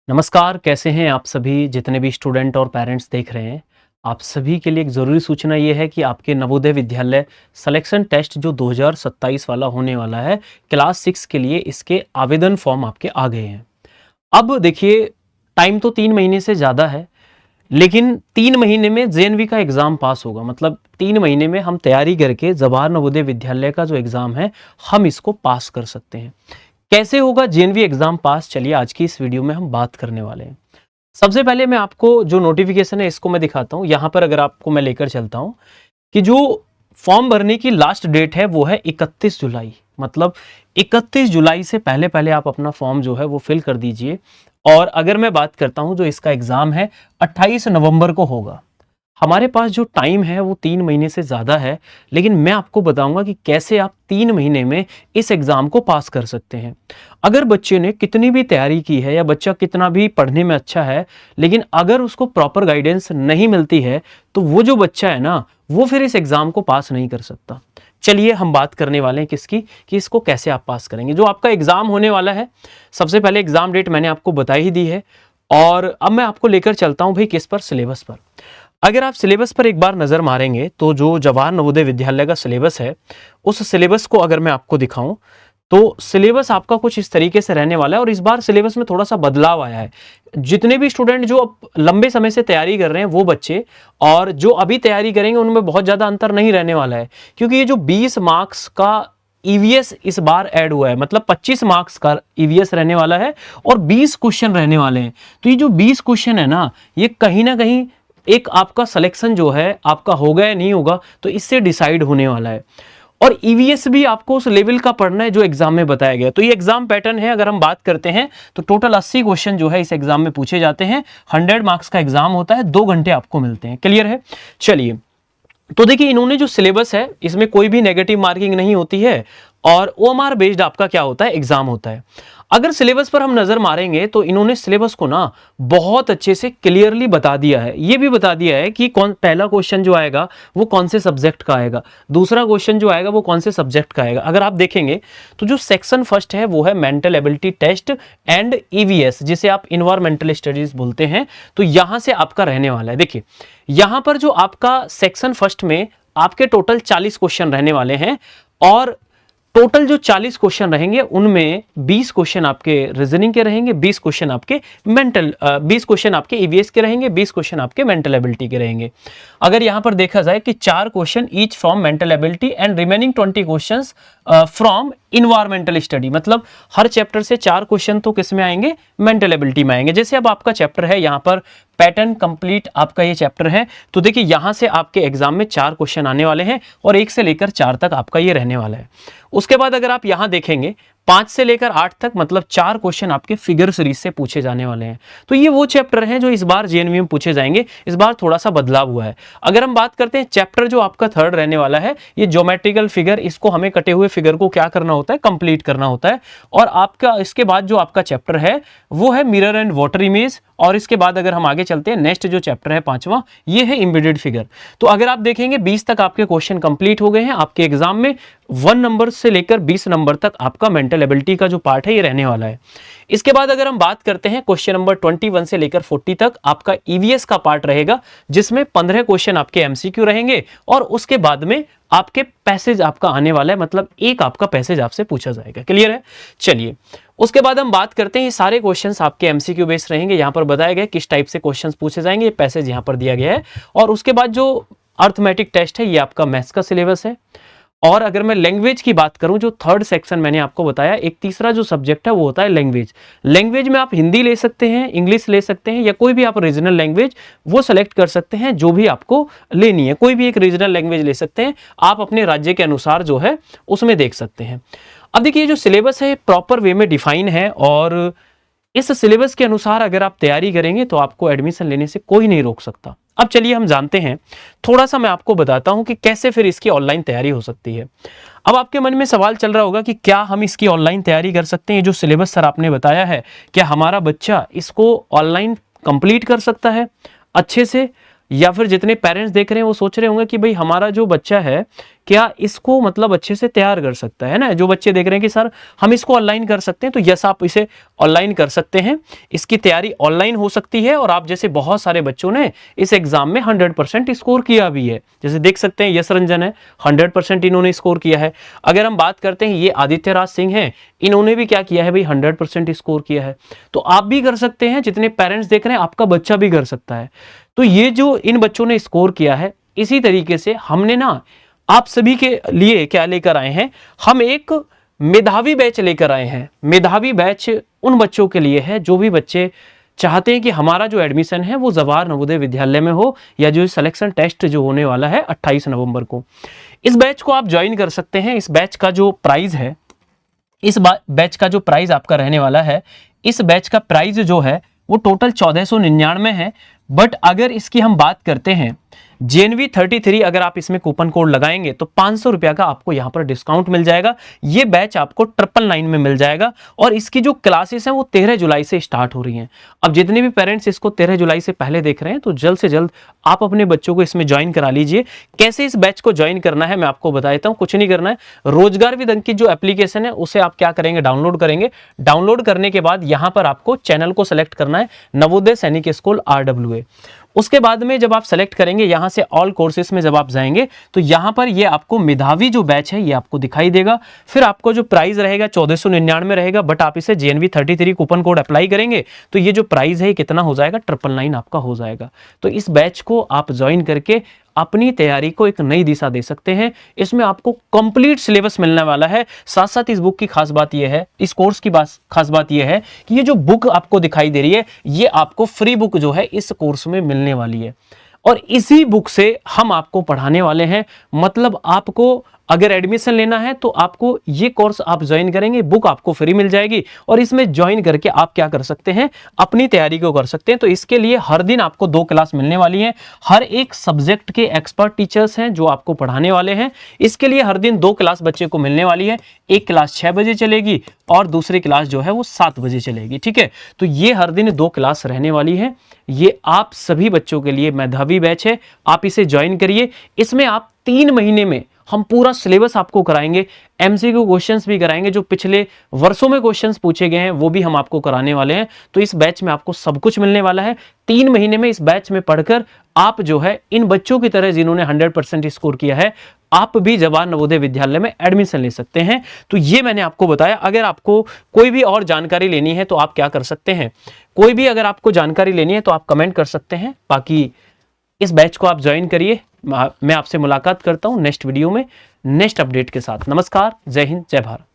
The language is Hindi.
नमस्कार, कैसे हैं आप सभी जितने भी स्टूडेंट और पेरेंट्स देख रहे हैं। आप सभी के लिए एक ज़रूरी सूचना ये है कि आपके नवोदय विद्यालय सिलेक्शन टेस्ट जो 2027 वाला होने वाला है, क्लास 6 के लिए इसके आवेदन फॉर्म आपके आ गए हैं। अब देखिए, टाइम तो 3 महीने से ज़्यादा है, लेकिन 3 महीने में जेएनवी का एग्ज़ाम पास होगा। मतलब 3 महीने में हम तैयारी करके जवाहर नवोदय विद्यालय का जो एग्ज़ाम है, हम इसको पास कर सकते हैं। कैसे होगा जेएनवी एग्ज़ाम पास? चलिए आज की इस वीडियो में हम बात करने वाले हैं। सबसे पहले मैं आपको जो नोटिफिकेशन है इसको मैं दिखाता हूँ। यहाँ पर अगर आपको मैं लेकर चलता हूँ कि जो फॉर्म भरने की लास्ट डेट है वो है 31 जुलाई। मतलब 31 जुलाई से पहले पहले आप अपना फॉर्म जो है वो फिल कर दीजिए। और अगर मैं बात करता हूँ जो इसका एग्ज़ाम है 28 नवंबर को होगा। हमारे पास जो टाइम है वो 3 महीने से ज़्यादा है, लेकिन मैं आपको बताऊंगा कि कैसे आप 3 महीने में इस एग्ज़ाम को पास कर सकते हैं। अगर बच्चे ने कितनी भी तैयारी की है या बच्चा कितना भी पढ़ने में अच्छा है, लेकिन अगर उसको प्रॉपर गाइडेंस नहीं मिलती है, तो वो जो बच्चा है ना, वो फिर इस एग्ज़ाम को पास नहीं कर सकता। चलिए हम बात करने वाले हैं किसकी, कि इसको कैसे आप पास करेंगे। जो आपका एग्ज़ाम होने वाला है, सबसे पहले एग्ज़ाम डेट मैंने आपको बता ही दी है। और अब मैं आपको लेकर चलता हूँ भाई किस पर, सिलेबस पर। अगर आप सिलेबस पर एक बार नज़र मारेंगे तो जो जवाहर नवोदय विद्यालय का सिलेबस है, उस सिलेबस को अगर मैं आपको दिखाऊं तो सिलेबस आपका कुछ इस तरीके से रहने वाला है। और इस बार सिलेबस में थोड़ा सा बदलाव आया है। जितने भी स्टूडेंट जो अब लंबे समय से तैयारी कर रहे हैं वो बच्चे, और जो अभी तैयारी करेंगे उनमें बहुत ज़्यादा अंतर नहीं रहने वाला है, क्योंकि ये जो 20 मार्क्स का ईवीएस इस बार ऐड हुआ है। मतलब 25 मार्क्स का ईवीएस रहने वाला है और 20 क्वेश्चन रहने वाले हैं। तो ये जो 20 क्वेश्चन है ना, ये कहीं ना कहीं एक आपका सिलेक्शन जो है आपका होगा या नहीं होगा, तो इससे डिसाइड होने वाला है। और ईवीएस भी आपको उस लेवल का पढ़ना है जो एग्जाम में बताया गया। तो ये एग्जाम पैटर्न है। अगर हम बात करते हैं तो टोटल 80 क्वेश्चन जो है इस एग्जाम में पूछे जाते हैं। 100 मार्क्स का एग्जाम होता है, 2 घंटे आपको मिलते हैं। क्लियर है? चलिए, तो देखिए, इन्होंने जो सिलेबस है इसमें कोई भी नेगेटिव मार्किंग नहीं होती है, और ओएमआर बेस्ड आपका क्या होता है, एग्जाम होता है। अगर सिलेबस पर हम नजर मारेंगे तो इन्होंने सिलेबस को ना बहुत अच्छे से क्लियरली बता दिया है। ये भी बता दिया है कि कौन पहला क्वेश्चन जो आएगा वो कौन से सब्जेक्ट का आएगा, दूसरा क्वेश्चन जो आएगा वो कौन से सब्जेक्ट का आएगा। अगर आप देखेंगे तो जो सेक्शन फर्स्ट है वो है mental ability test and EVS, जिसे आप इन्वायरमेंटल स्टडीज बोलते हैं। तो यहां से आपका रहने वाला है। देखिए, यहां पर जो आपका सेक्शन फर्स्ट में आपके टोटल 40 क्वेश्चन रहने वाले हैं। और टोटल जो 40 क्वेश्चन रहेंगे उनमें 20 क्वेश्चन आपके रीजनिंग के रहेंगे, 20 क्वेश्चन आपके 20 क्वेश्चन आपके ईवीएस के रहेंगे, 20 क्वेश्चन आपके मेंटल एबिलिटी के रहेंगे। अगर यहां पर देखा जाए कि 4 question each from mental ability and remaining 20 questions from environmental study. मतलब हर चैप्टर से 4 क्वेश्चन तो किस में आएंगे, मेंटल एबिलिटी में आएंगे। जैसे अब आपका चैप्टर है यहाँ पर पैटर्न कंप्लीट, आपका ये चैप्टर है, तो देखिए यहां से आपके एग्जाम में 4 क्वेश्चन आने वाले हैं और 1 से लेकर 4 तक आपका ये रहने वाला है। उसके बाद अगर आप यहां देखेंगे 5 से लेकर 8 तक, मतलब 4 क्वेश्चन आपके फिगर सीरीज से पूछे जाने वाले हैं। तो ये वो चैप्टर हैं जो इस बार जेएनवी में पूछे जाएंगे। इस बार थोड़ा सा बदलाव हुआ है। अगर हम बात करते हैं चैप्टर जो आपका थर्ड रहने वाला है, ये ज्योमेट्रिकल फिगर, इसको हमें कटे हुए फिगर को क्या करना होता है, कंप्लीट करना होता है। और आपका इसके बाद जो आपका चैप्टर है वो है मिरर एंड वाटर इमेज। और इसके बाद अगर हम आगे चलते हैं, नेक्स्ट जो चैप्टर है 5वां, ये है एम्बेडेड फिगर। तो अगर आप देखेंगे 20 तक आपके क्वेश्चन कंप्लीट हो गए हैं। आपके एग्जाम में 1 नंबर से लेकर 20 नंबर तक आपका मेंटल एबिलिटी का जो पार्ट है ये रहने वाला है। इसके बाद अगर हम बात करते हैं क्वेश्चन नंबर 21 से लेकर 40 तक आपका ईवीएस का पार्ट रहेगा, जिसमें 15 क्वेश्चन आपके एमसीक्यू रहेंगे और उसके बाद में आपके पैसेज आपका आने वाला है। मतलब एक आपका पैसेज आपसे पूछा जाएगा। क्लियर है? चलिए, उसके बाद हम बात करते हैं, ये सारे क्वेश्चंस आपके एमसीक्यू बेस्ड रहेंगे। यहां पर बताया गया किस टाइप से क्वेश्चंस पूछे जाएंगे, ये पैसेज यहां पर दिया गया है। और उसके बाद जो अर्थमेटिक टेस्ट है, ये आपका मैथ्स का सिलेबस है। और अगर मैं लैंग्वेज की बात करूं, जो थर्ड सेक्शन मैंने आपको बताया, एक तीसरा जो सब्जेक्ट है वो होता है लैंग्वेज। लैंग्वेज में आप हिंदी ले सकते हैं, इंग्लिश ले सकते हैं, या कोई भी आप रीजनल लैंग्वेज वो सेलेक्ट कर सकते हैं, जो भी आपको लेनी है। कोई भी एक रीजनल लैंग्वेज ले सकते हैं आप, अपने राज्य के अनुसार जो है उसमें देख सकते हैं। अब देखिए, जो सिलेबस है प्रॉपर वे में डिफाइन है, और इस सिलेबस के अनुसार अगर आप तैयारी करेंगे तो आपको एडमिशन लेने से कोई नहीं रोक सकता। अब चलिए हम जानते हैं, थोड़ा सा मैं आपको बताता हूं कि कैसे फिर इसकी ऑनलाइन तैयारी हो सकती है। अब आपके मन में सवाल चल रहा होगा कि क्या हम इसकी ऑनलाइन तैयारी कर सकते हैं? जो सिलेबस सर आपने बताया है, क्या हमारा बच्चा इसको ऑनलाइन कंप्लीट कर सकता है अच्छे से, या फिर जितने पेरेंट्स देख रहे हैं वो सोच रहे होंगे कि भाई हमारा जो बच्चा है क्या इसको मतलब अच्छे से तैयार कर सकता है ना। जो बच्चे देख रहे हैं कि सर हम इसको ऑनलाइन कर सकते हैं, तो यस आप इसे ऑनलाइन कर सकते हैं, इसकी तैयारी ऑनलाइन हो सकती है। और आप जैसे बहुत सारे बच्चों ने इस एग्जाम में 100% स्कोर किया भी है, जैसे देख सकते हैं यश रंजन है 100% इन्होंने स्कोर किया है। अगर हम बात करते हैं ये आदित्य राज सिंह हैं, इन्होंने भी क्या किया है भाई 100% स्कोर किया है। तो आप भी कर सकते हैं, जितने पेरेंट्स देख रहे हैं आपका बच्चा भी कर सकता है। तो ये जो इन बच्चों ने स्कोर किया है, इसी तरीके से हमने ना आप सभी के लिए क्या लेकर आए हैं, हम एक मेधावी बैच लेकर आए हैं। मेधावी बैच उन बच्चों के लिए है जो भी बच्चे चाहते हैं कि हमारा जो एडमिशन है वो जवाहर नवोदय विद्यालय में हो, या जो सिलेक्शन टेस्ट जो होने वाला है 28 नवंबर को, इस बैच को आप ज्वाइन कर सकते हैं। इस बैच का जो प्राइस है, इस बैच का जो प्राइस आपका रहने वाला है, इस बैच का प्राइस जो है वो टोटल 1499 है। बट अगर इसकी हम बात करते हैं JNV33, अगर आप इसमें कूपन कोड लगाएंगे तो 500 रुपया का आपको यहां पर डिस्काउंट मिल जाएगा। ये बैच आपको 999 में मिल जाएगा। और इसकी जो क्लासेस हैं वो 13 जुलाई से स्टार्ट हो रही हैं। अब जितने भी पेरेंट्स इसको 13 जुलाई से पहले देख रहे हैं तो जल्द से जल्द आप अपने बच्चों को इसमें ज्वाइन करा लीजिए। कैसे इस बैच को ज्वाइन करना है मैं आपको बता देता हूं। कुछ नहीं करना है, रोजगार विद अंकित जो एप्लीकेशन है उसे आप क्या करेंगे, डाउनलोड करेंगे। डाउनलोड करने के बाद यहां पर आपको चैनल को सेलेक्ट करना है, नवोदय सैनिक स्कूल RWA। उसके बाद में जब आप सेलेक्ट करेंगे यहां से ऑल कोर्सेस में जब आप जाएंगे तो यहां पर ये आपको मेधावी जो बैच है ये आपको दिखाई देगा। फिर आपको जो प्राइस रहेगा 1499 रहेगा, बट आप इसे JNV33 कूपन कोड अप्लाई करेंगे तो ये जो प्राइस है कितना हो जाएगा, 999 आपका हो जाएगा। तो इस बैच को आप ज्वाइन करके अपनी तैयारी को एक नई दिशा दे सकते हैं। इसमें आपको कंप्लीट सिलेबस मिलने वाला है। साथ साथ इस बुक की खास बात यह है, इस कोर्स की खास बात यह है कि ये जो बुक आपको दिखाई दे रही है ये आपको फ्री बुक जो है इस कोर्स में मिलने वाली है। और इसी बुक से हम आपको पढ़ाने वाले हैं। मतलब आपको अगर एडमिशन लेना है तो आपको ये कोर्स आप ज्वाइन करेंगे, बुक आपको फ्री मिल जाएगी और इसमें ज्वाइन करके आप क्या कर सकते हैं, अपनी तैयारी को कर सकते हैं। तो इसके लिए हर दिन आपको 2 क्लास मिलने वाली हैं। हर एक सब्जेक्ट के एक्सपर्ट टीचर्स हैं जो आपको पढ़ाने वाले हैं। इसके लिए हर दिन 2 क्लास बच्चे को मिलने वाली है। एक क्लास 6 बजे चलेगी और दूसरी क्लास जो है वो 7 बजे चलेगी। ठीक है, तो ये हर दिन 2 क्लास रहने वाली है। ये आप सभी बच्चों के लिए मेधावी बैच है, आप इसे ज्वाइन करिए। इसमें आप 3 महीने में हम पूरा सिलेबस आपको कराएंगे, MCQ क्वेश्चंस भी कराएंगे, जो पिछले वर्षों में क्वेश्चंस पूछे गए हैं वो भी हम आपको कराने वाले हैं। तो इस बैच में आपको सब कुछ मिलने वाला है। 3 महीने में इस बैच में पढ़कर आप जो है इन बच्चों की तरह जिन्होंने 100% स्कोर किया है, आप भी जवाहर नवोदय विद्यालय में एडमिशन ले सकते हैं। तो ये मैंने आपको बताया। अगर आपको कोई भी और जानकारी लेनी है तो आप क्या कर सकते हैं, कोई भी अगर आपको जानकारी लेनी है तो आप कमेंट कर सकते हैं। बाकी इस बैच को आप ज्वाइन करिए। मैं आपसे मुलाकात करता हूं नेक्स्ट वीडियो में नेक्स्ट अपडेट के साथ। नमस्कार, जय हिंद, जय भारत।